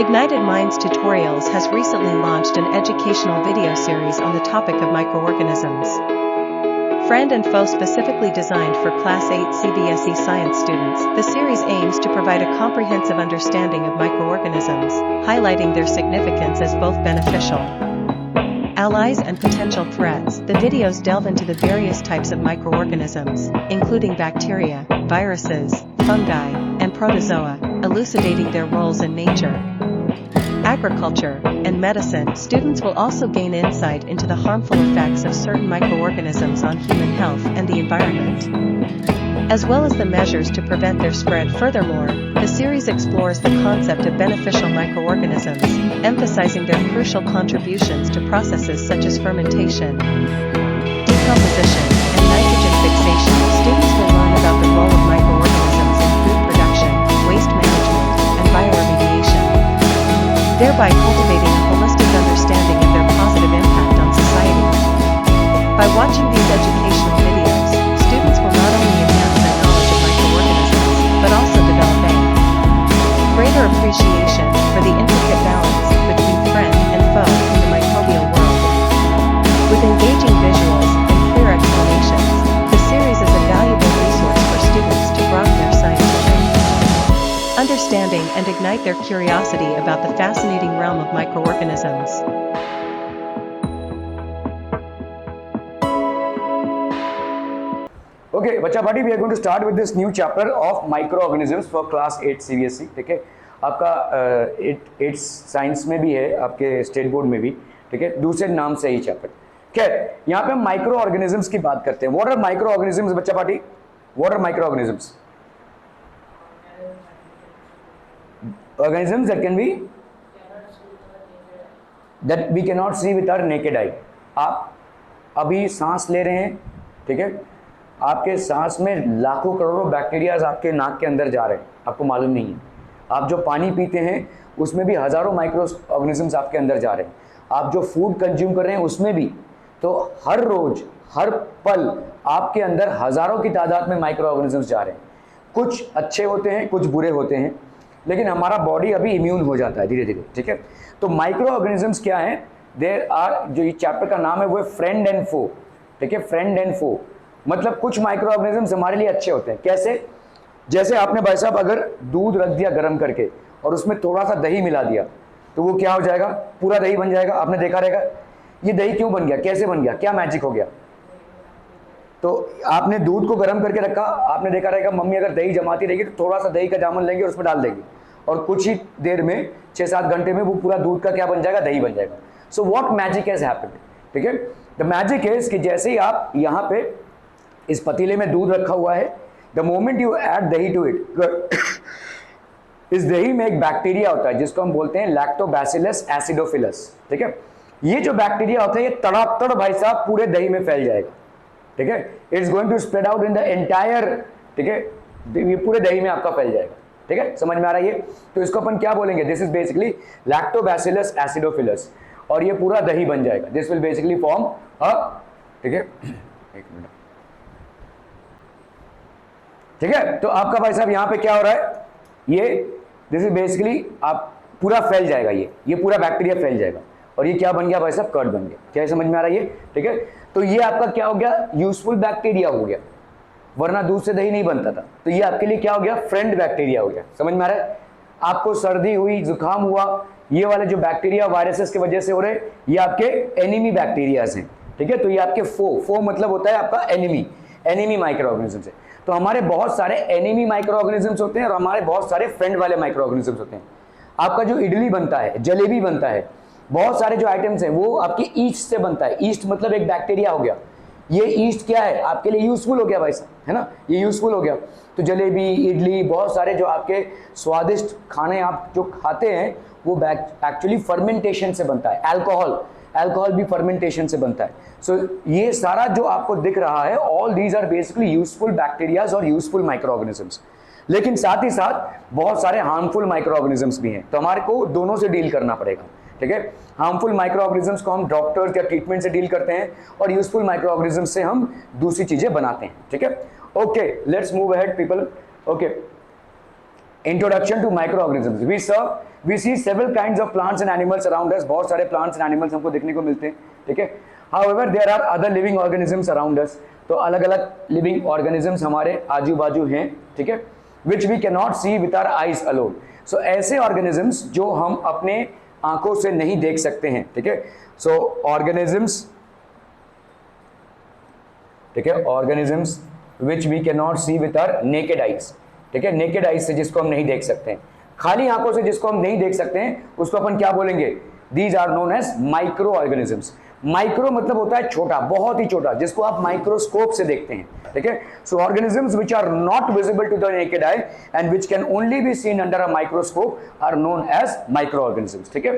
Ignited Minds Tutorials has recently launched an educational video series on the topic of microorganisms. Friend and Foe specifically designed for Class 8 CBSE science students, the series aims to provide a comprehensive understanding of microorganisms, highlighting their significance as both beneficial allies and potential threats. The videos delve into the various types of microorganisms, including bacteria, viruses, fungi, and protozoa, elucidating their roles in nature, agriculture, and medicine. Students will also gain insight into the harmful effects of certain microorganisms on human health and the environment, as well as the measures to prevent their spread. Furthermore, the series explores the concept of beneficial microorganisms, emphasizing their crucial contributions to processes such as fermentation, decomposition, and nitrogen fixation. Students will learn about the role of microorganisms in food production, waste management, and bioremediation, thereby cultivating a holistic understanding of their positive impact on society. By watching these educational videos, students will not only enhance their knowledge of microorganisms, but also develop a greater appreciation for the intricate balance between friend and foe in the microbial world. With engaging visuals and clear explanations, the series is a valuable resource for students to broaden their scientific understanding and ignite their curiosity about the fascinating realm of microorganisms. Okay, बच्चा party we are going to start with this new chapter of microorganisms for class 8 CBSE. ठीक है, आपका 8 science में भी है, आपके state board में भी, ठीक है, दूसरे नाम से ही चैप्टर. खैर, यहाँ पे हम माइक्रो ऑर्गेनिजम्स की बात करते हैं. व्हाट आर माइक्रो ऑर्गेनिजम्स बच्चा party? What are micro organisms? Organisms that can be that we cannot see with our naked eye. आप अभी सांस ले रहे हैं, ठीक है, आपके सांस में लाखों करोड़ों बैक्टीरियाज आपके नाक के अंदर जा रहे हैं, आपको मालूम नहीं है. आप जो पानी पीते हैं उसमें भी हजारों माइक्रो ऑर्गेनिजम्स आपके अंदर जा रहे हैं. आप जो फूड कंज्यूम कर रहे हैं उसमें भी. तो हर रोज हर पल आपके अंदर हजारों की तादाद में माइक्रो ऑर्गेनिजम्स जा रहे हैं. कुछ अच्छे होते हैं, कुछ बुरे होते हैं, लेकिन हमारा बॉडी अभी इम्यून हो जाता है धीरे धीरे. ठीक है, तो माइक्रो ऑर्गेनिजम्स क्या है? देयर आर, जो ये चैप्टर का नाम है वो है फ्रेंड एंड फो. ठीक है, फ्रेंड एंड फो मतलब कुछ माइक्रो ऑर्गेनिजम्स हमारे लिए अच्छे होते हैं. कैसे? जैसे आपने भाई साहब अगर दूध रख दिया गर्म करके और उसमें थोड़ा सा दही मिला दिया तो वो क्या हो जाएगा? पूरा दही बन जाएगा. आपने देखा रहेगा. ये दही क्यों बन गया? कैसे बन गया? क्या मैजिक हो गया? तो आपने दूध को गर्म करके रखा, आपने देखा रहेगा मम्मी अगर दही जमाती रहेगी तो थोड़ा सा दही का जामुन लेंगे और उसमें डाल देंगे और कुछ ही देर में 6-7 घंटे में वो पूरा दूध का क्या बन जाएगा? दही बन जाएगा. So what magic has happened? ठीक है, द मैजिक इज कि जैसे ही आप यहाँ पे इस पतीले में दूध रखा हुआ है, द मोमेंट यू ऐड दही टू इट, इस दही में एक बैक्टीरिया होता है जिसको हम बोलते हैं लैक्टोबैसिलस एसिडोफिलस. ठीक है, ये जो बैक्टीरिया होता है ये तड़ातड़ भाई साहब पूरे दही में फैल जाएगा. ठीक है, it's going to spread out in the entire. ठीक है, ये पूरे दही में आपका फैल जाएगा. ठीक है, समझ में आ रहा है ये? तो इसको अपन क्या बोलेंगे? This is basically lactobacillus acidophilus और ये पूरा दही बन जाएगा. This will basically form a, ठीक है, एक मिनट. ठीक है, तो आपका भाई साहब यहाँ पे क्या हो रहा है? ये दिस इज बेसिकली आप पूरा फैल जाएगा, ये पूरा बैक्टीरिया फैल जाएगा और ये क्या बन गया भाई साहब? कर्ड बन गया. क्या समझ में आ रहा है ये? ठीक है, तो ये आपका क्या हो गया? यूजफुल बैक्टीरिया हो गया, वरना दूध से दही नहीं बनता था. तो ये आपके लिए क्या हो गया? फ्रेंड बैक्टीरिया हो गया. समझ में आ रहा है? आपको सर्दी हुई, जुकाम हुआ, ये वाले जो बैक्टीरिया वायरसेस की वजह से हो रहे, ये आपके एनिमी बैक्टीरियाज हैं. ठीक है, तो ये आपके फो मतलब होता है आपका एनिमी माइक्रो ऑर्गेनिजम्स है. तो हमारे बहुत सारे एनिमी माइक्रो ऑर्गेनिजम्स होते हैं और हमारे बहुत सारे फ्रेंड वाले माइक्रो ऑर्गेनिजम्स होते हैं. आपका जो इडली बनता है, जलेबी बनता है, बहुत सारे जो आइटम्स हैं वो आपके ईस्ट से बनता है. ईस्ट मतलब एक बैक्टीरिया हो गया. ये ईस्ट क्या है? आपके लिए यूजफुल हो गया भाई साहब, है ना? ये यूजफुल हो गया. तो जलेबी, इडली, बहुत सारे जो आपके स्वादिष्ट खाने आप जो खाते हैं वो एक्चुअली फर्मेंटेशन से बनता है. अल्कोहल भी फर्मेंटेशन से बनता है. सो ये सारा जो आपको दिख रहा है, all these are basically useful bacterias और यूजफुल माइक्रो ऑर्गेनिजम्स. लेकिन साथ ही साथ बहुत सारे हार्मफुल माइक्रो ऑर्गेनिजम्स भी हैं. तो हमारे को दोनों से डील करना पड़ेगा. ठीक है, हार्मफुल माइक्रो ऑर्गेनिजम्स को हम डॉक्टर्स या ट्रीटमेंट से डील करते हैं और यूजफुल माइक्रो ऑर्गेनिजम्स से हम दूसरी चीजें बनाते हैं. ठीक है, okay, let's move ahead people. Okay, introduction to micro organisms. We sir we see several kinds of plants and animals around us, बहुत सारे प्लांट्स एंड एनिमल्स हमको देखने को मिलते हैं, ठीक है। However there are other living organisms around us, तो अलग अलग लिविंग ऑर्गेनिजम्स हमारे आजू बाजू हैं, ठीक है, which we can not see with our eyes alone. So ऐसे ऑर्गेनिजम्स जो हम अपने आंखों से नहीं देख सकते हैं, ठीक है। सो ऑर्गेनिजम्स, ठीक है, organisms which we can not see with our naked eyes, ठीक है, नेकेड आइज से जिसको हम नहीं देख सकते हैं, खाली आंखों से जिसको हम नहीं देख सकते हैं उसको अपन क्या बोलेंगे, these are known as micro organisms. Micro मतलब होता है छोटा, बहुत ही छोटा, जिसको आप माइक्रोस्कोप से देखते हैं, ठीक है। So organisms which are not visible to the naked eye and which can only be seen under a microscope are known as micro organisms, ठीक है।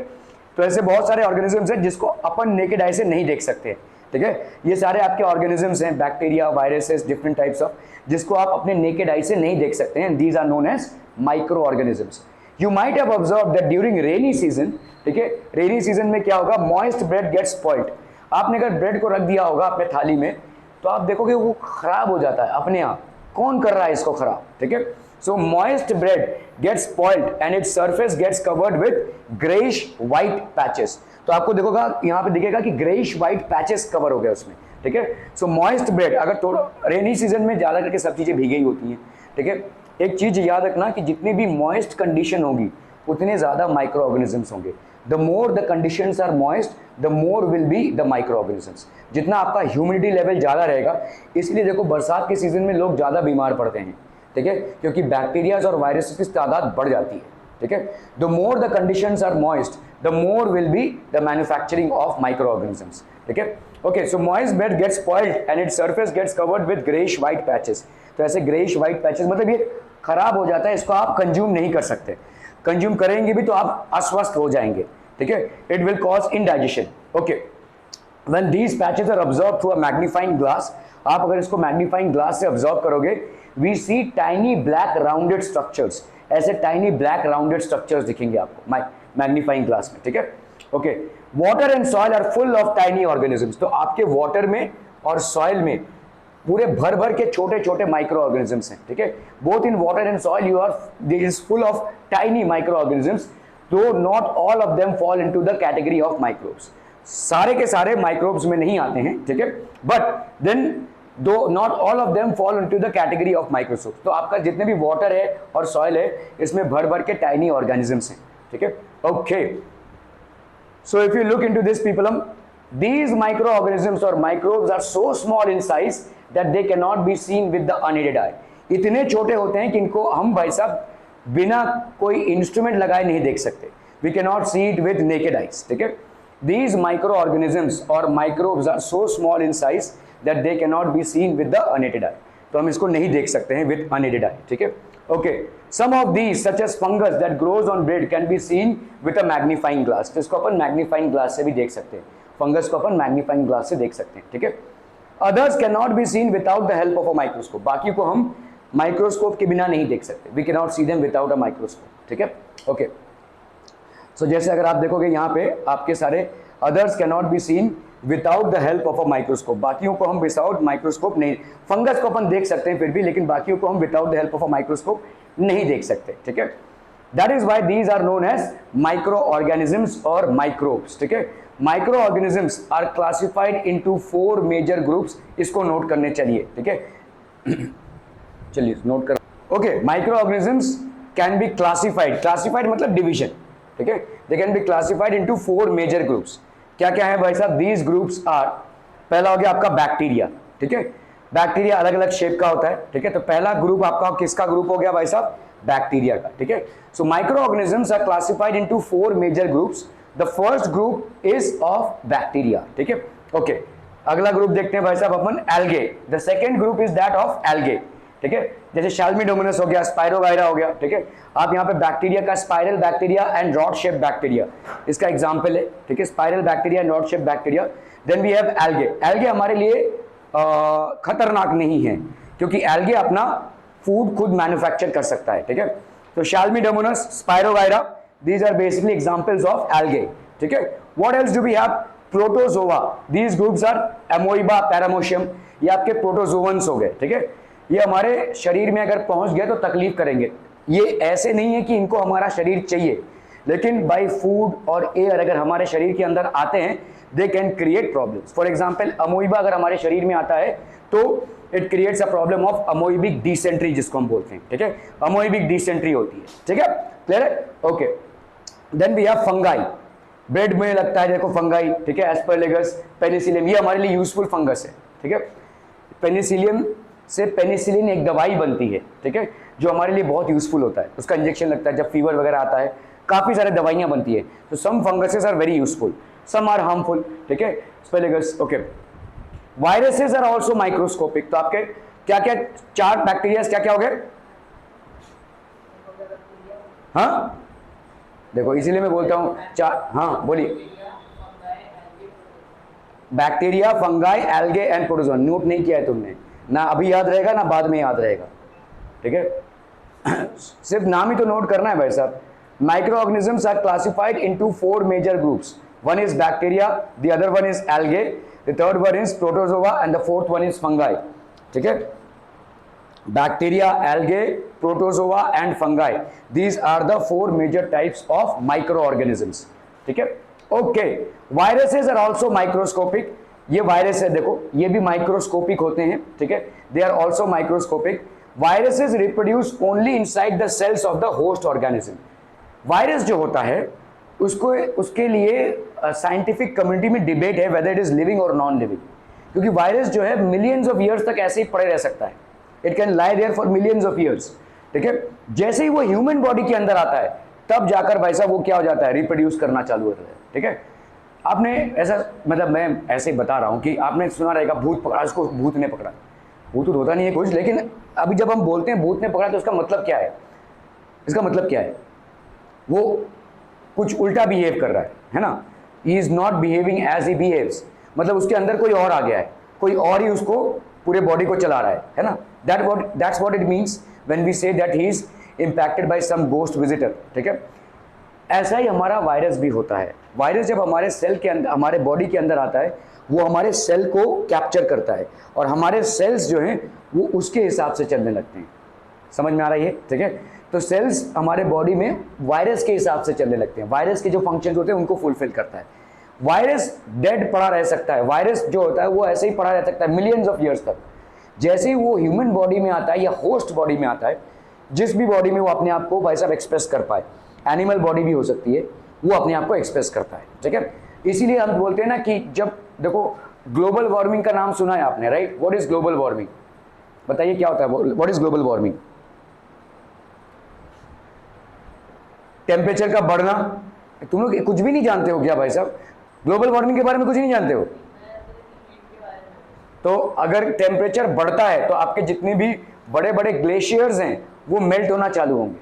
तो ऐसे बहुत सारे ऑर्गेनिजम्स हैं जिसको अपन नेकेड आई से नहीं देख सकते, ठीक है। ये सारे आपके ऑर्गेनिजम्स हैं, bacteria, viruses, different types of, जिसको आप अपने नेकेड आई से नहीं देख सकते हैं, these are known as micro organisms. You might have observed that during rainy season, ठीक है, रेनी सीजन में क्या होगा, मॉइस्ट ब्रेड गेट्स स्पॉइल्ड। आपने अगर ब्रेड को रख दिया होगा अपने थाली में तो आप देखोगे वो खराब हो जाता है अपने आप। कौन कर रहा है इसको खराब, ठीक है। So moist bread gets spoiled and its surface gets covered with greyish white patches. तो आपको देखोगा यहाँ पे दिखेगा कि ग्रेइश व्हाइट पैचेस कवर हो गया उसमें, ठीक है। सो मॉइस्ट ब्रेड, अगर थोड़ा रेनी सीजन में ज्यादा करके सब चीजें भीगी होती हैं, ठीक है। एक चीज याद रखना कि जितनी भी मॉइस्ट कंडीशन होगी उतने ज्यादा माइक्रो ऑर्गेनिजम्स होंगे। The more the conditions are moist the more will be the micro organisms. जितना आपका ह्यूमिडिटी लेवल ज्यादा रहेगा, इसलिए देखो बरसात के सीजन में लोग ज्यादा बीमार पड़ते हैं, ठीक है, क्योंकि बैक्टीरियाज और वायरसेस की तादाद बढ़ जाती है, ठीक है। The more the conditions are moist the more will be the manufacturing of micro organisms, ठीक है। Okay, so moist bread gets spoiled and its surface gets covered with greyish white patches. तो ऐसे ग्रेइश व्हाइट पैचेस मतलब ये खराब हो जाता है, इसको आप कंज्यूम नहीं कर सकते, कंज्यूम करेंगे भी तो आप अस्वस्थ हो जाएंगे, ठीक है। It will cause indigestion. Okay, when these patches are observe through a magnifying glass, आप अगर इसको मैग्नीफाइंग ग्लास से ऑब्जर्व करोगे, we see tiny black rounded structures. ऐसे टाइनी ब्लैक राउंडेड स्ट्रक्चर्स दिखेंगे आपको मैग्नीफाइंग ग्लास में, ठीक है। Okay, water and soil are full of tiny organisms. तो आपके वाटर में और सॉइल में पूरे भर भर के छोटे छोटे माइक्रो ऑर्गेनिजम्स हैं, ठीक है। Both in water and soil you are this is full of tiny micro organisms, though not all of them fall into the category of microbes. सारे के सारे माइक्रोब्स में नहीं आते हैं, ठीक है, बट देन दो not all of them fall into the category of microscope. तो आपका जितने भी वाटर है और सॉइल है इसमें भर भर के टाइनी ऑर्गेनिजम्स हैं, ठीक है। Okay, so if you look into this people, these microorganisms or microbes are so small in size that they cannot be seen with the unaided eye. इतने छोटे होते हैं कि इनको हम भाई साहब बिना कोई इंस्ट्रूमेंट लगाए नहीं देख सकते। We cannot see it with naked eyes, ठीक है। These microorganisms or microbes are so small in size that they cannot be seen with the unaided eye. तो हम इसको नहीं देख सकते हैं with unaided eye, ठीक है। Okay, some of these such as fungus that grows on bread can be seen with a magnifying glass. तो इसको अपन magnifying glass से भी देख सकते हैं, फंगस को अपन मैग्नीफाइंग ग्लास से देख सकते हैं, ठीक है। Others can not be seen without the help of a microscope. बाकी को हम माइक्रोस्कोप के बिना नहीं देख सकते, we can not see them without a microscope, ठीक है। ओके, सो जैसे अगर आप देखोगे यहाँ पे आपके सारे others can not be seen without the help of a microscope. बाकियों को हम विदाउट माइक्रोस्कोप नहीं, फंगस को अपन देख सकते हैं फिर भी, लेकिन बाकियों को हम without the help of a microscope नहीं देख सकते, ठीक है। That is why these are known as micro organisms और माइक्रोब्स, ठीक है। Micro organisms are classified into 4 major groups. इसको नोट करने चाहिए, ठीक है। चलिए नोट कर। Okay, micro organisms can be classified, classified मतलब डिवीजन, ठीक है। They can be classified into 4 major groups. क्या क्या है भाई साहब? दीज ग्रुप्स आर, पहला हो गया आपका बैक्टीरिया, ठीक है। बैक्टीरिया अलग अलग शेप का होता है, ठीक है। तो पहला ग्रुप आपका किसका ग्रुप हो गया भाई साहब? बैक्टीरिया का, ठीक है। So micro organisms are classified into 4 major groups. The first group is of bacteria, ठीक है। ओके, अगला ग्रुप देखते हैं भाई साहब अपन, algae. The second group is that of algae, ठीक है। जैसे शाल्मीडोमोनास हो गया, स्पाइरोगाइरा हो गया, ठीक है। आप यहाँ पे बैक्टीरिया का spiral bacteria and rod shape bacteria इसका एग्जांपल है, ठीक है। Spiral bacteria and rod shape bacteria. Then we have algae. Algae हमारे लिए खतरनाक नहीं है क्योंकि एल्गे अपना फूड खुद मैन्युफैक्चर कर सकता है, ठीक है। तो शाल्मीडोमोनास, spirogyra, these are basically examples of algae, ठीक है। what else do we have? Protozoa, these groups are amoeba, पैरामोशियम, ये आपके प्रोटोजोवंस हो गए, ठीक है। ये हमारे शरीर में अगर पहुंच गए तो तकलीफ करेंगे। ये ऐसे नहीं है कि इनको हमारा शरीर चाहिए, लेकिन बाई फूड और एयर अगर हमारे शरीर के अंदर आते हैं they can create problems. For example amoeba अगर हमारे शरीर में आता है तो it creates a problem of amoebic dysentery जिसको हम बोलते हैं, ठीक है, अमोइबिक डिसेंट्री होती है, ठीक है, क्लियर है, okay. Then we have fungi, bread में लगता है देखो फंगाई, ठीक है, एस्परलेगस, पेनिसिलियम, ये हमारे लिए यूजफुल फंगस है, ठीक है। पेनिसिलियम से पेनिसिलिन एक दवाई बनती है, ठीक है, जो हमारे लिए बहुत यूजफुल होता है, उसका इंजेक्शन लगता है जब फीवर वगैरह आता है, काफी सारे दवाइयां बनती है। तो some funguses are very useful, some are harmful, ठीक है, aspergillus, okay. Viruses are also microscopic, तो आपके क्या क्या 4 बैक्टीरिया क्या क्या हो गए, हाँ देखो इसीलिए मैं बोलता हूं 4, हाँ बोलिए, bacteria, fungi, algae and protozoa. Note नहीं किया है तुमने, ना अभी याद रहेगा ना बाद में याद रहेगा, ठीक है सिर्फ नाम ही तो नोट करना है भाई साहब। Micro organisms are classified into 4 major groups, one is bacteria, the other one is algae, the third one is protozoa and the fourth one is fungi, ठीक है। Bacteria, algae, protozoa and fungi, these are the 4 major types of micro organisms, ठीक है, okay. Viruses are also microscopic, ये virus है देखो ये भी microscopic होते हैं, ठीक है, they are also microscopic. Viruses reproduce only inside the cells of the host organism. Virus जो होता है उसको उसके लिए साइंटिफिक कम्युनिटी में डिबेट है वेदर इट इज लिविंग और नॉन लिविंग, क्योंकि वायरस जो है मिलियंस ऑफ ईयर्स तक ऐसे ही पड़े रह सकता है, it can lie there for millions of years, ठीक है। जैसे ही वो ह्यूमन बॉडी के अंदर आता है तब जाकर भाई साहब वो क्या हो जाता है, रिप्रोड्यूस करना चालू होता है, ठीक है। आपने ऐसा मतलब मैं ऐसे ही बता रहा हूं कि आपने सुना रहेगा भूत पकड़ा, उसको भूत ने पकड़ा, भूत होता नहीं है कुछ, लेकिन अभी जब हम बोलते हैं भूत ने पकड़ा तो उसका मतलब क्या है, इसका मतलब क्या है, वो कुछ उल्टा बिहेव कर रहा है ना, he is not behaving as he behaves, मतलब उसके अंदर कोई और आ गया है, कोई और ही उसको पूरे बॉडी को चला रहा है ना, that's what it means when we say that he is impacted by some ghost visitor, ठीक है। ऐसा ही हमारा वायरस भी होता है। वायरस जब हमारे सेल के अंदर, हमारे बॉडी के अंदर आता है, वो हमारे सेल को कैप्चर करता है और हमारे सेल्स जो हैं वो उसके हिसाब से चलने लगते हैं, समझ में आ रही है, ठीक है। तो सेल्स हमारे बॉडी में वायरस के हिसाब से चलने लगते हैं, वायरस के जो फंक्शंस होते हैं उनको फुलफिल करता है। वायरस डेड पड़ा रह सकता है, वायरस जो होता है वो ऐसे ही पड़ा रह सकता है मिलियंस ऑफ ईयर्स तक। जैसे ही वो ह्यूमन बॉडी में आता है या होस्ट बॉडी में आता है, जिस भी बॉडी में वो अपने आप को भाई साहब एक्सप्रेस कर पाए, एनिमल बॉडी भी हो सकती है, वो अपने आप को एक्सप्रेस करता है, ठीक है। इसीलिए हम बोलते हैं ना कि जब देखो ग्लोबल वार्मिंग का नाम सुना है आपने, right, what is global warming, बताइए क्या होता है, what is global warming, temperature का बढ़ना, तुम लोग कुछ भी नहीं जानते हो क्या भाई साहब, ग्लोबल वार्मिंग के बारे में कुछ नहीं जानते हो। तो अगर टेम्परेचर बढ़ता है तो आपके जितने भी बड़े बड़े ग्लेशियर्स हैं वो मेल्ट होना चालू होंगे,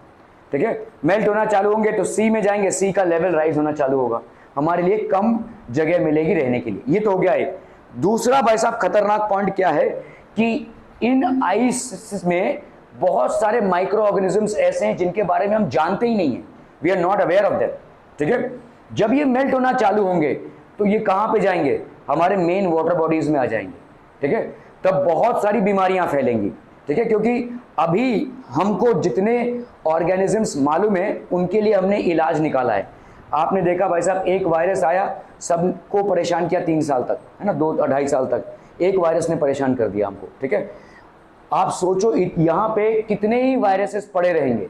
ठीक है, मेल्ट होना चालू होंगे तो सी में जाएंगे, सी का लेवल राइज होना चालू होगा, हमारे लिए कम जगह मिलेगी रहने के लिए। ये तो हो गया एक। दूसरा भाई साहब खतरनाक पॉइंट क्या है कि इन आइस में बहुत सारे माइक्रो ऑर्गेनिजम्स ऐसे हैं जिनके बारे में हम जानते ही नहीं है, we are not aware of that, ठीक है। जब ये मेल्ट होना चालू होंगे तो ये कहां पे जाएंगे, हमारे मेन वाटर बॉडीज में आ जाएंगे, ठीक है। तब बहुत सारी बीमारियां फैलेंगी, ठीक है, क्योंकि अभी हमको जितने ऑर्गेनिजम्स मालूम है उनके लिए हमने इलाज निकाला है। आपने देखा भाई साहब एक वायरस आया, सबको परेशान किया 3 साल तक, है ना, 2-2.5 साल तक एक वायरस ने परेशान कर दिया हमको, ठीक है। आप सोचो यहाँ पे कितने ही वायरसेस पड़े रहेंगे,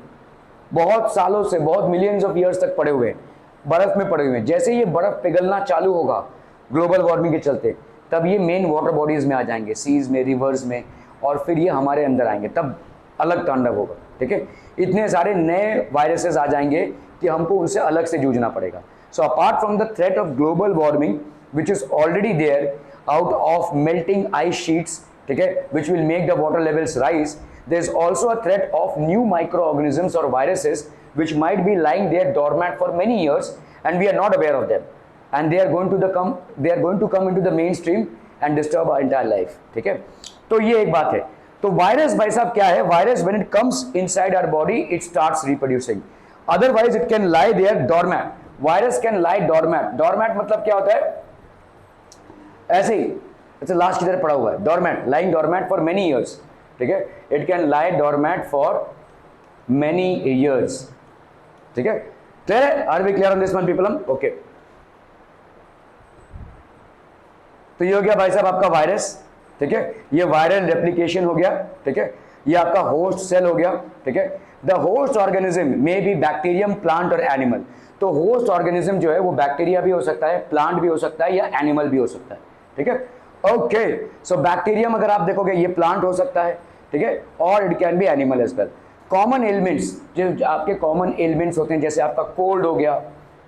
बहुत सालों से, बहुत मिलियंस ऑफ ईयर्स तक पड़े हुए हैं, बर्फ में पड़े हुए हैं। जैसे ये बर्फ पिघलना चालू होगा ग्लोबल वार्मिंग के चलते, तब ये मेन वाटर बॉडीज में आ जाएंगे, सीज में, रिवर्स में, और फिर ये हमारे अंदर आएंगे, तब अलग तांडव होगा, ठीक है। इतने सारे नए वायरसेस आ जाएंगे कि हमको उनसे अलग से जूझना पड़ेगा। So apart from the threat of global warming which is already there out of melting ice sheets, ठीक है, which will make the water levels rise, there is also a threat of new microorganisms or viruses which might be lying there dormant for many years and we are not aware of them, and they are going to come into the mainstream and disturb our entire life, ठीक है। तो ये एक बात है। तो virus भाई साहब क्या है, virus when it comes inside our body it starts reproducing, otherwise it can lie there dormant, virus can lie dormant। dormant मतलब क्या होता है, ऐसे ही, अच्छा लास्ट की तरह पड़ा हुआ है, dormant, lying dormant for many years, ठीक है, it can lie dormant for many years, ठीक है, क्लियर है? Are we clear on this one people? Okay, तो ये हो गया भाई साहब आपका वायरस, ठीक है, ये वायरल रेप्लिकेशन हो गया, ठीक है, ये आपका होस्ट सेल हो गया, ठीक है। The host organism may be bacterium, plant और एनिमल। तो होस्ट ऑर्गेनिज्म जो है वो बैक्टीरिया भी हो सकता है, प्लांट भी हो सकता है, या एनिमल भी हो सकता है, ठीक है। ओके, सो बैक्टीरियम अगर आप देखोगे ये प्लांट हो सकता है, ठीक है, और it can be animal as well. Common elements, जो आपके कॉमन एलिमेंट्स होते हैं, जैसे आपका कोल्ड हो गया,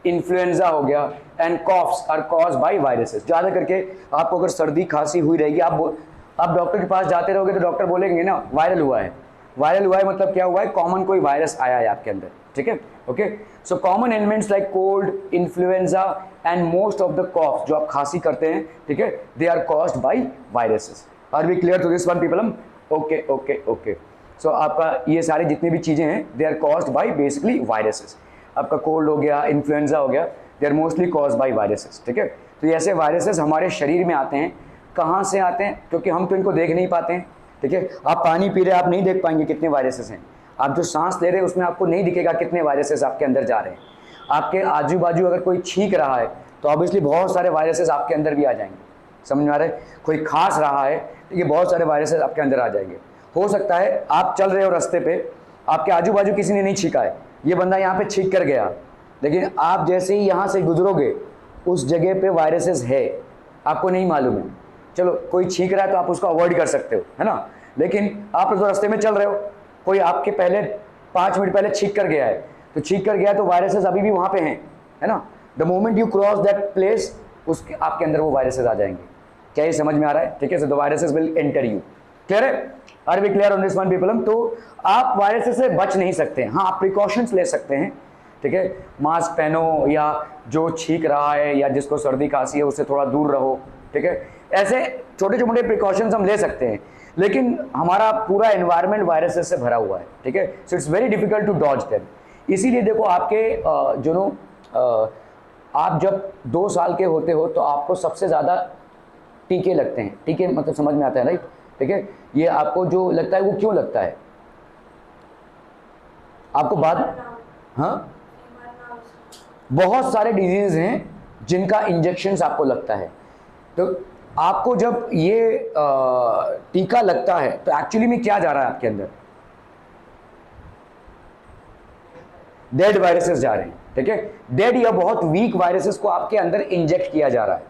इन्फ्लुएंजा हो गया, and coughs are caused by viruses. ज़्यादा करके आपको अगर सर्दी खांसी हुई रहेगी, आप डॉक्टर के पास जाते रहोगे तो डॉक्टर बोलेंगे ना वायरल हुआ है। वायरल हुआ है मतलब क्या हुआ है? कॉमन कोई वायरस आया है आपके अंदर, ठीक है। Okay, so common elements like cold, influenza and most of the cough, जो आप खांसी करते हैं, ठीक है, they are caused by viruses. Are we clear to this one people? Okay okay okay, so आपका ये सारी जितनी भी चीज़ें हैं they are caused by basically viruses. आपका कोल्ड हो गया, इन्फ्लुएंजा हो गया, they are mostly caused by viruses, ठीक है। तो ऐसे वायरसेस हमारे शरीर में आते हैं। कहाँ से आते हैं? क्योंकि हम तो इनको देख नहीं पाते हैं, ठीक है। आप पानी पी रहे हैं, आप नहीं देख पाएंगे कितने वायरसेस हैं। आप जो सांस ले रहे हैं उसमें आपको नहीं दिखेगा कितने वायरसेस आपके अंदर जा रहे हैं। आपके आजू बाजू अगर कोई छींक रहा है तो ऑब्वियसली बहुत सारे वायरसेस आपके अंदर भी आ जाएंगे, समझ में आ रहा है? कोई खांस रहा है, ये बहुत सारे वायरसेस आपके अंदर आ जाएंगे। हो सकता है आप चल रहे हो रास्ते पे, आपके आजू बाजू किसी ने नहीं छींका है, ये बंदा यहाँ पे छींक कर गया, लेकिन आप जैसे ही यहाँ से गुजरोगे उस जगह पे वायरसेस है, आपको नहीं मालूम है। चलो कोई छींक रहा है तो आप उसको अवॉइड कर सकते हो, है ना, लेकिन आप तो रास्ते में चल रहे हो, कोई आपके पहले 5 मिनट पहले छींक कर गया है, तो छींक कर गया तो वायरसेस अभी भी वहाँ पे हैं, है ना। The moment you cross that place, उसके आपके अंदर वो वायरसेस आ जाएंगे। क्या ये समझ में आ रहा है? ठीक है, so the viruses will enter you. Clear है? Are we clear on this one people? तो आप वायरसेस से बच नहीं सकते, हाँ आप प्रिकॉशंस ले सकते हैं, ठीक है। मास्क पहनो, या जो छींक रहा है या जिसको सर्दी खांसी है उससे थोड़ा दूर रहो, ठीक है। ऐसे छोटे छोटे प्रिकॉशंस हम ले सकते हैं, लेकिन हमारा पूरा एनवायरनमेंट वायरसेस से भरा हुआ है, ठीक है। So it's very difficult to dodge them. इसीलिए देखो आपके जो आप जब 2 साल के होते हो तो आपको सबसे ज़्यादा टीके लगते हैं। टीके मतलब समझ में आता है, राइट? ठीक है, ये आपको जो लगता है वो क्यों लगता है आपको? बात, हाँ, बहुत सारे डिजीज हैं जिनका इंजेक्शंस आपको लगता है। तो आपको जब ये टीका लगता है तो एक्चुअली में क्या जा रहा है आपके अंदर? डेड वायरसेस जा रहे हैं, ठीक है। डेड या बहुत वीक वायरसेस को आपके अंदर इंजेक्ट किया जा रहा है,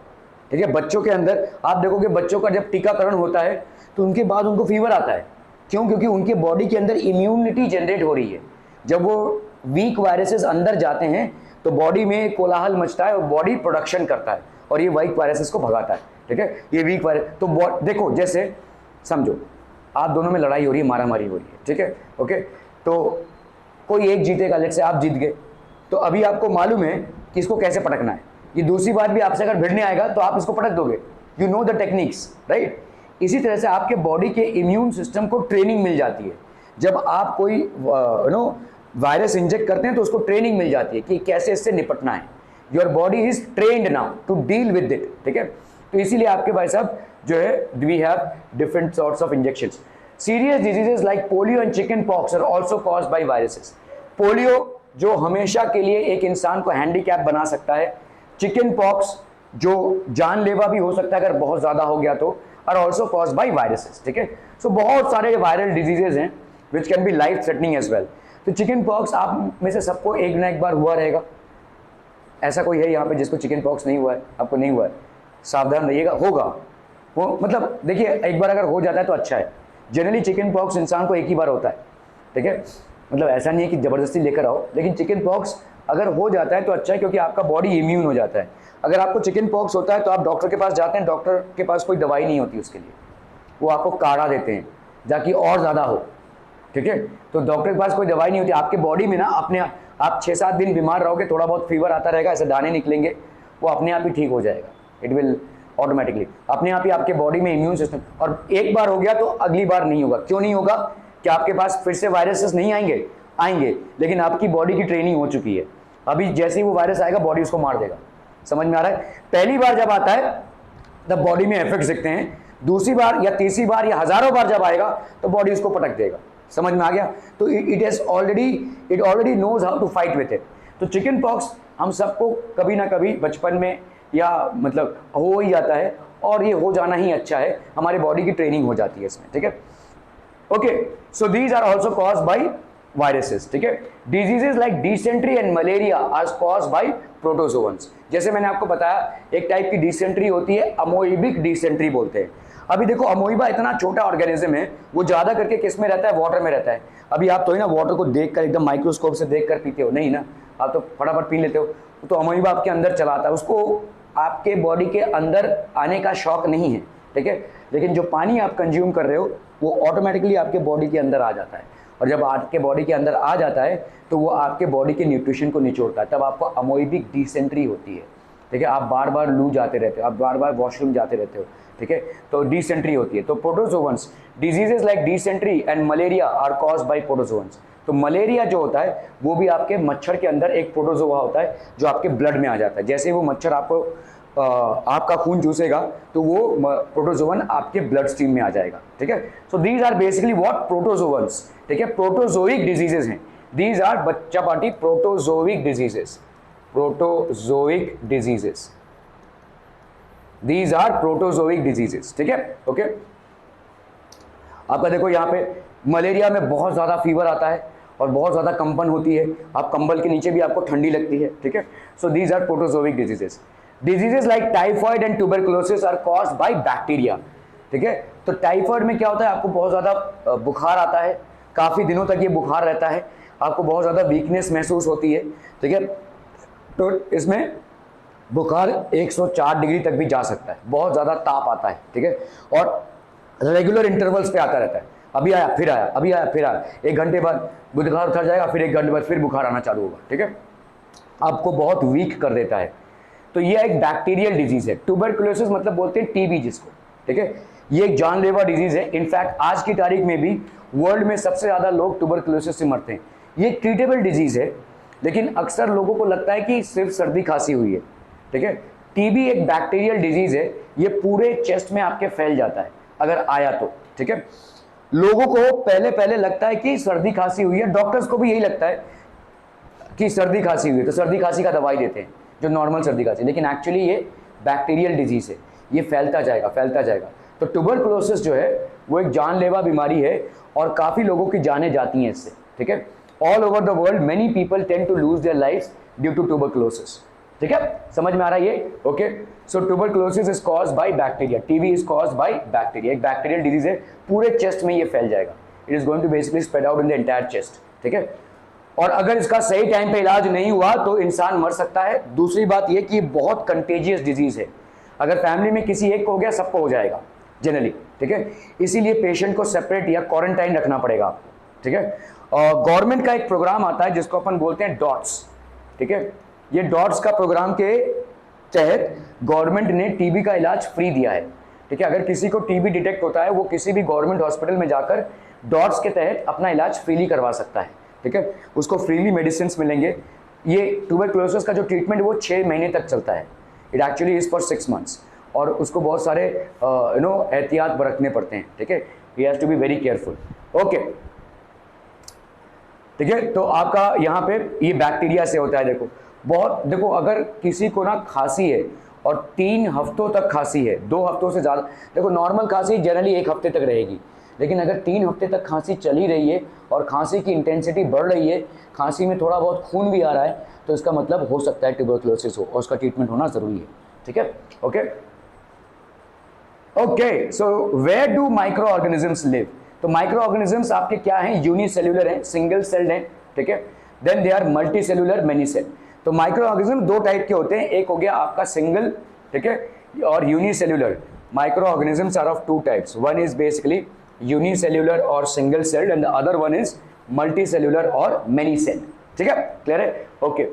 ठीक है। बच्चों के अंदर आप देखोगे, बच्चों का जब टीकाकरण होता है तो उनके बाद उनको फीवर आता है। क्यों? क्योंकि उनके बॉडी के अंदर इम्यूनिटी जनरेट हो रही है। जब वो वीक वायरसेस अंदर जाते हैं तो बॉडी में कोलाहल मचता है और बॉडी प्रोडक्शन करता है और ये वीक वायरसेस को भगाता है, ठीक है। ये वीक वायरस, तो देखो जैसे समझो आप दोनों में लड़ाई हो रही है, मारामारी हो रही है, ठीक है, ओके। तो कोई एक जीतेगा, लेट से आप जीत गए, तो अभी आपको मालूम है कि इसको कैसे पटकना है। ये दूसरी बार भी आपसे अगर भिड़ने आएगा तो आप इसको पटक दोगे, you know the techniques, right. इसी तरह से आपके बॉडी के इम्यून सिस्टम को ट्रेनिंग मिल जाती है। जब आप कोई वायरस इंजेक्ट करते हैं तो उसको ट्रेनिंग मिल जाती है कि कैसे इससे निपटना है। Your body is trained now to deal with it, ठीक है। तो इसीलिए आपके भाई साहब जो है we have different sorts of injections. Serious diseases like polio and chickenpox are also caused by viruses. Polio जो हमेशा के लिए एक इंसान को हैंडीकैप बना सकता है, चिकन पॉक्स जो जानलेवा भी हो सकता है अगर बहुत ज़्यादा हो गया तो, are also caused by viruses, ठीक है। सो बहुत सारे वायरल डिजीजेज हैं which can be life threatening as well. तो चिकन पॉक्स आप में से सबको एक ना एक बार हुआ रहेगा। ऐसा कोई है यहाँ पे जिसको चिकन पॉक्स नहीं हुआ है? आपको नहीं हुआ है, सावधान रहिएगा, होगा वो। मतलब देखिए, एक बार अगर हो जाता है तो अच्छा है। जनरली चिकन पॉक्स इंसान को एक ही बार होता है, ठीक है। मतलब ऐसा नहीं है कि ज़बरदस्ती लेकर आओ, लेकिन चिकन पॉक्स अगर हो जाता है तो अच्छा है, क्योंकि आपका बॉडी इम्यून हो जाता है। अगर आपको चिकन पॉक्स होता है तो आप डॉक्टर के पास जाते हैं, डॉक्टर के पास कोई दवाई नहीं होती उसके लिए, वो आपको काढ़ा देते हैं ताकि और ज़्यादा हो, ठीक है। तो डॉक्टर के पास कोई दवाई नहीं होती, आपके बॉडी में ना अपने आप 6-7 दिन बीमार रहोगे, थोड़ा बहुत फीवर आता रहेगा, ऐसे दाने निकलेंगे, वो अपने आप ही ठीक हो जाएगा। इट विल ऑटोमेटिकली, अपने आप ही आपके बॉडी में इम्यून सिस्टम। और एक बार हो गया तो अगली बार नहीं होगा। क्यों नहीं होगा? कि आपके पास फिर से वायरसेस नहीं आएंगे, आएंगे, लेकिन आपकी बॉडी की ट्रेनिंग हो चुकी है। अभी जैसे ही वो वायरस आएगा बॉडी उसको मार देगा। समझ में आ रहा है? पहली बार जब आता है तब बॉडी में इफेक्ट्स दिखते हैं, दूसरी बार या तीसरी बार या हजारों बार जब आएगा तो बॉडी उसको पटक देगा। समझ में आ गया? तो it already knows how to fight with it. तो चिकन पॉक्स हम सबको कभी ना कभी बचपन में या मतलब हो ही जाता है, और ये हो जाना ही अच्छा है, हमारे बॉडी की ट्रेनिंग हो जाती है इसमें, ठीक है। Okay, so these are also caused by viruses, ठीक है। Diseases like dysentery and malaria are caused by protozoans. जैसे मैंने आपको बताया एक टाइप की डिसेंट्री होती है, अमोइबिक डिसेंट्री बोलते हैं। अभी देखो अमोइबा इतना छोटा ऑर्गेनिज्म है, वो ज्यादा करके किस में रहता है, वाटर में रहता है। अभी आप तो ही ना वाटर को देखकर एकदम माइक्रोस्कोप से देखकर पीते हो, नहीं ना, आप तो फटाफट पी लेते हो। तो अमोइबा आपके अंदर चलाता है, उसको आपके बॉडी के अंदर आने का शौक नहीं है, ठीक है। लेकिन जो पानी आप कंज्यूम कर रहे हो वो ऑटोमेटिकली आपके बॉडी के अंदर आ जाता है, और जब आपके बॉडी के अंदर आ जाता है तो वो आपके बॉडी के न्यूट्रिशन को निचोड़ता है, तब आपको अमोइबिक डिसेंट्री होती है, ठीक है। आप बार बार लू जाते रहते हो, आप बार बार वॉशरूम जाते रहते हो, ठीक है, तो डिसेंट्री होती है। तो protozoans, diseases like dysentery and malaria are caused by protozoans. तो मलेरिया जो होता है वो भी आपके मच्छर के अंदर एक प्रोटोजोआ होता है जो आपके ब्लड में आ जाता है। जैसे वो मच्छर आपको आपका खून चूसेगा तो वो प्रोटोजोवन आपके ब्लड स्ट्रीम में आ जाएगा, ठीक है। So these are basically what, protozoans, ठीक है, प्रोटोजोइक डिजीजेस हैं। दीज आर बच्चा party protozoic diseases, protozoic diseases, these are protozoic diseases, ठीक है। ओके, आपका देखो यहाँ पे मलेरिया में बहुत ज्यादा फीवर आता है और बहुत ज्यादा कंपन होती है, आप कंबल के नीचे भी आपको ठंडी लगती है, ठीक है। So these are protozoic diseases. Diseases like typhoid and tuberculosis are caused by bacteria, ठीक है। तो टाइफॉइड में क्या होता है, आपको बहुत ज्यादा बुखार आता है, काफी दिनों तक ये बुखार रहता है, आपको बहुत ज्यादा वीकनेस महसूस होती है, ठीक है। तो इसमें बुखार 104 डिग्री तक भी जा सकता है, बहुत ज्यादा ताप आता है, ठीक है, और रेगुलर इंटरवल्स पे आता रहता है, अभी आया फिर आया, अभी आया फिर आया, एक घंटे बाद बुखार उतर जाएगा, फिर एक घंटे बाद फिर बुखार आना चालू होगा, ठीक है, आपको बहुत वीक कर देता है। तो ये एक बैक्टीरियल डिजीज है। ट्यूबरकुलोसिस मतलब बोलते हैं टीबी जिसको, ठीक है, ये एक जानलेवा डिजीज है। इनफैक्ट आज की तारीख में भी वर्ल्ड में सबसे ज्यादा लोग ट्यूबरकुलोसिस से मरते हैं। ये ट्रीटेबल डिजीज है, लेकिन अक्सर लोगों को लगता है कि सिर्फ सर्दी खांसी हुई है, ठीक है। टीबी एक बैक्टीरियल डिजीज है, ये पूरे चेस्ट में आपके फैल जाता है अगर आया तो, ठीक है। लोगों को पहले पहले लगता है कि सर्दी खांसी हुई है, डॉक्टर्स को भी यही लगता है कि सर्दी खांसी हुई है, तो सर्दी खांसी का दवाई देते हैं जो नॉर्मल सर्दी खांसी, लेकिन एक्चुअली ये बैक्टीरियल डिजीज है, ये फैलता जाएगा फैलता जाएगा। तो ट्यूबरकुलोसिस जो है वो एक जानलेवा बीमारी है और काफी लोगों की जानें जाती हैं इससे, ठीक है। All over the world many people tend to lose their lives due to tuberculosis, ठीक है, समझ में आ रहा है ये? Okay, so tuberculosis is caused by bacteria, TB is caused by bacteria, एक बैक्टीरियल डिजीज है, पूरे चेस्ट में ये फैल जाएगा, it is going to basically spread out in the entire chest, ठीक है। और अगर इसका सही टाइम पे इलाज नहीं हुआ तो इंसान मर सकता है। दूसरी बात यह कि बहुत कंटेजियस डिजीज है, अगर फैमिली में किसी एक को हो गया सबको हो जाएगा जनरली, ठीक है, इसीलिए पेशेंट को सेपरेट या क्वारंटाइन रखना पड़ेगा आपको, ठीक है। गवर्नमेंट का एक प्रोग्राम आता है जिसको अपन बोलते हैं डॉट्स, ठीक है, ये डॉट्स का प्रोग्राम के तहत गवर्नमेंट ने टीबी का इलाज फ्री दिया है, ठीक है। अगर किसी को टीबी डिटेक्ट होता है वो किसी भी गवर्नमेंट हॉस्पिटल में जाकर डॉट्स के तहत अपना इलाज फ्रीली करवा सकता है, ठीक है, उसको फ्रीली मेडिसिन मिलेंगे। ये ट्यूबरकुलोसिस का जो ट्रीटमेंट वो 6 महीने तक चलता है, it actually is for 6 months, और उसको बहुत सारे एहतियात बरतने पड़ते हैं, ठीक है, he has to be very careful, okay, ठीक है। तो आपका यहाँ पे ये बैक्टीरिया से होता है। देखो अगर किसी को ना खांसी है और 3 हफ्तों तक खांसी है, 2 हफ्तों से ज़्यादा, देखो नॉर्मल खांसी जनरली 1 हफ्ते तक रहेगी, लेकिन अगर 3 हफ्ते तक खांसी चली रही है और खांसी की इंटेंसिटी बढ़ रही है, खांसी में थोड़ा बहुत खून भी आ रहा है, तो इसका मतलब हो सकता है ट्यूबरकुलोसिस हो और उसका ट्रीटमेंट होना जरूरी है, ठीक है। Okay okay, so where do microorganisms live? तो माइक्रो ऑर्गेनिजम्स आपके क्या हैं? यूनिसेल्युलर हैं, सिंगल सेल्ड हैं, ठीक है, then they are multicellular, many cell. तो माइक्रो ऑर्गेनिज्म 2 टाइप के होते हैं, एक हो गया आपका सिंगल, ठीक है, और unicellular. Micro organisms are of 2 types, one is basically unicellular और single celled and the other one is multi cellular और मेनी सेल, ठीक है, क्लियर है? Okay,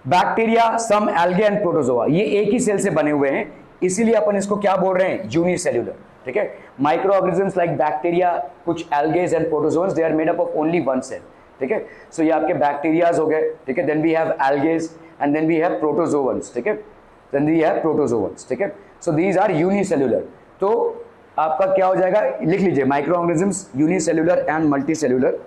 bacteria, some algae and protozoa, ये एक ही सेल से बने हुए हैं, इसीलिए अपन इसको क्या बोल रहे हैं? यूनिसेल्युलर, ठीक है। माइक्रो ऑर्गेनिजम्स लाइक बैक्टीरिया, कुछ algaes and protozoans, they are made up of only 1 cell, ठीक है। सो ये आपके बैक्टीरियाज हो गए, ठीक है, then we have algaes and then we have protozoans, ठीक है, देन वी हैव प्रोटोजोअन्स, ठीक है। So these are unicellular. तो आपका क्या हो जाएगा, लिख लीजिए, micro organisms unicellular and multi cellular.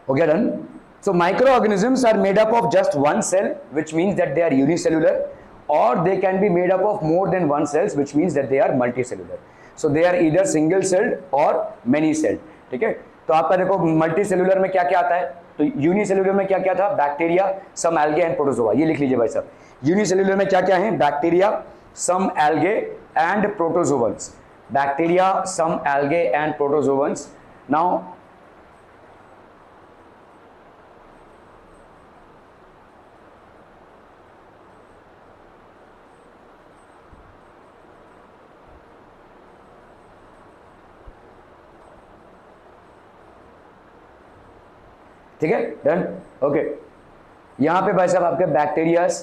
हो गया done. So microorganisms are made up of just one cell, which means that they are unicellular, or they can be made up of more than one cells, which means that they are multicellular. So they are either single celled or many celled. ठीक है. तो आपका देखो multicellular में क्या क्या आता है. तो यूनिसेल्युलर में क्या क्या था, bacteria, some algae and protozoa. ये लिख लीजिए भाई साहब. यूनिसेल्युलर में क्या क्या है, bacteria, some algae and protozoans. Bacteria, some algae and protozoans. Now ठीक है, डन. ओके, यहां पे भाई साहब आपके bacterias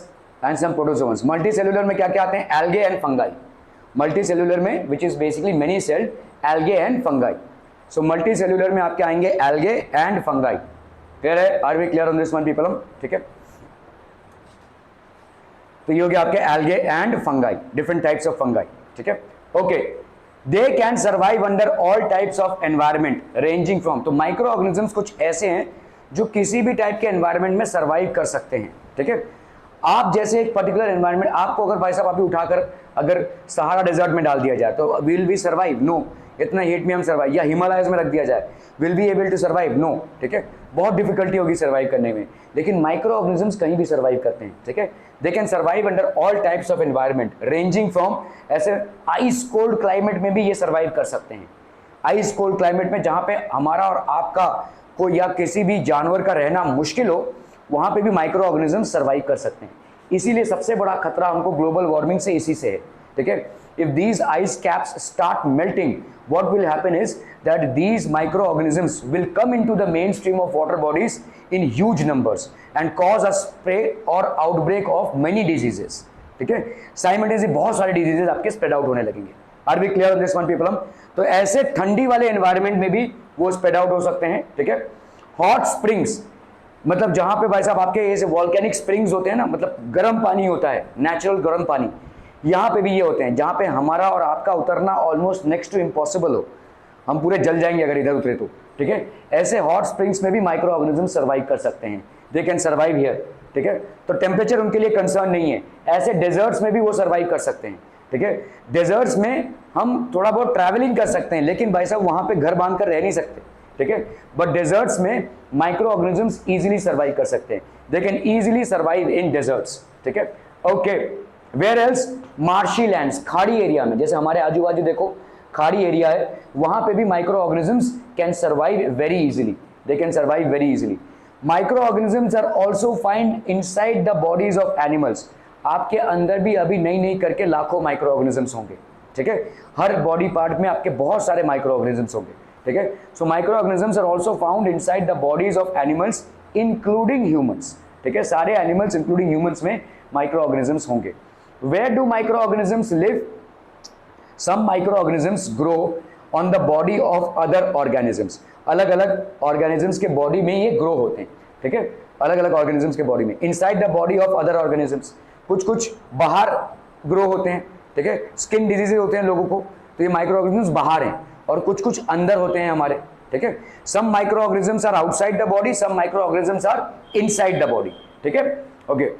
and some protozoans. Multi cellular में क्या क्या आते हैं, algae and fungi. Multi cellular में which is basically many celled, algae and fungi. So multi cellular में आपके आएंगे एल्गे एंड फंगाई. क्लियर है, are we clear on this one people? ठीक है, तो ये हो गया आपके algae and fungi, different types of fungi. ठीक है, okay. They can survive under all types of environment ranging from. तो माइक्रो ऑर्गेनिजम्स कुछ ऐसे हैं जो किसी भी टाइप के एनवायरनमेंट में सर्वाइव कर सकते हैं. ठीक है, आप जैसे एक पर्टिकुलर एनवायरनमेंट, आपको अगर भाई साहब अभी उठाकर अगर सहारा डेजर्ट में डाल दिया जाए तो विल बी सर्वाइव? नो. इतना हीट में हम सर्वाइव, या हिमालयस में रख दिया जाए, will be able to survive? No. ठीक है, बहुत डिफिकल्टी होगी सर्वाइव करने में. लेकिन माइक्रो ऑर्गेनिजम्स कहीं भी सर्वाइव करते हैं. ठीक है, they can survive under all types of environment ranging from, ऐसे आइस कोल्ड क्लाइमेट में भी ये सर्वाइव कर सकते हैं. आइस कोल्ड क्लाइमेट में जहां पे हमारा और आपका को या किसी भी जानवर का रहना मुश्किल हो, वहां पे भी माइक्रो ऑर्गेनिज्म सर्वाइव कर सकते हैं. इसीलिए सबसे बड़ा खतरा हमको ग्लोबल वार्मिंग से इसी से है. ठीक है, if these ice caps start melting, what will happen is that these micro organisms will come into the main stream of water bodies in huge numbers and cause a spread और outbreak of many diseases. ठीक है, simultaneously बहुत सारे diseases आपके spread out होने लगेंगे. Are we clear on this one people? तो ऐसे ठंडी वाले एनवायरनमेंट में भी वो स्प्रेड आउट हो सकते हैं. ठीक है, हॉट स्प्रिंग्स, मतलब जहां पे भाई साहब आपके ऐसे वॉल्केनिक स्प्रिंग्स होते हैं ना, मतलब गर्म पानी होता है, नेचुरल गर्म पानी, यहां पे भी ये होते हैं जहां पे हमारा और आपका उतरना ऑलमोस्ट नेक्स्ट टू इम्पॉसिबल हो. हम पूरे जल जाएंगे अगर इधर उतरे तो. ठीक है, ऐसे हॉट स्प्रिंग्स में भी माइक्रो ऑर्गेनिज्म सर्वाइव कर सकते हैं. They can survive here. ठीक है, तो टेम्परेचर उनके लिए कंसर्न नहीं है. ऐसे डेजर्ट्स में भी वो सर्वाइव कर सकते हैं. ठीक है, डेजर्ट्स में हम थोड़ा बहुत ट्रैवलिंग कर सकते हैं, लेकिन भाई साहब वहां पे घर बांध कर रह नहीं सकते. ठीक है, बट डेजर्ट्स में माइक्रो ऑर्गेनिजम्स इजीली सर्वाइव कर सकते हैं. They can easily survive in deserts. ठीक है, okay. Where else? Marshy lands, खाड़ी एरिया में, जैसे हमारे आजू बाजू देखो खाड़ी एरिया है, वहां पे भी micro organisms can survive very easily. They can survive very easily. Micro organisms are also find inside the bodies of animals. आपके अंदर भी अभी नई करके लाखों माइक्रो ऑर्गेनिजम्स होंगे. ठीक है, हर बॉडी पार्ट में आपके बहुत सारे माइक्रो ऑर्गेनिजम्स होंगे. ठीक है, so micro organisms are also found inside the bodies of animals including humans. ठीक है, सारे एनिमल्स इंक्लूडिंग ह्यूमंस में माइक्रो ऑर्गेनिजम्स होंगे. Where do microorganisms live? Some micro organisms grow on the body of other organisms. अलग अलग organisms के body में ये ग्रो होते हैं. ठीक है, अलग अलग ऑर्गेनिजम्स के बॉडी में, inside the body of other organisms. कुछ बाहर ग्रो होते हैं. ठीक है, स्किन डिजीजेज होते हैं लोगों को, तो ये माइक्रो ऑर्गेनिजम्स बाहर हैं, और कुछ अंदर होते हैं हमारे. ठीक है, some micro organisms are outside the body, some micro organisms are inside the body. ठीक है, okay.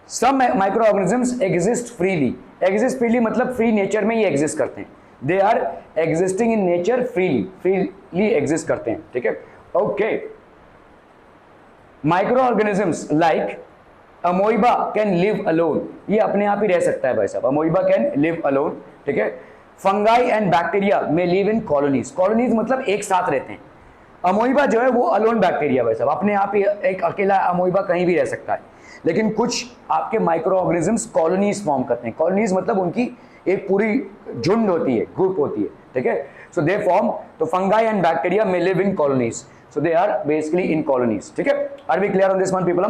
Some micro organisms exist freely. Exist freely मतलब फ्री नेचर में ये एग्जिस्ट करते हैं. They are existing in nature freely exist करते हैं. ठीक है, okay. Micro organisms like amoeba can live alone. ये अपने आप ही रह सकता है भाई साहब. Amoeba can live alone. ठीक है, फंगाई एंड बैक्टीरिया में लिव इन कॉलोनीज. कॉलोनीज मतलब एक साथ रहते हैं. अमोइबा जो है वो अलोन बैक्टीरिया भाई साहब, अपने आप ही एक अकेला अमोइबा कहीं भी रह सकता है. लेकिन कुछ आपके माइक्रो ऑर्गेनिजम्स कॉलोनीज फॉर्म करते हैं. कॉलोनीज मतलब उनकी एक पूरी झुंड होती है, ग्रुप होती है. ठीक है, सो दे फॉर्म, तो फंगाई एंड बैक्टीरिया में live in colonies. So they are basically in colonies. ठीक है, are we clear on this one people?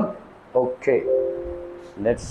Okay, let's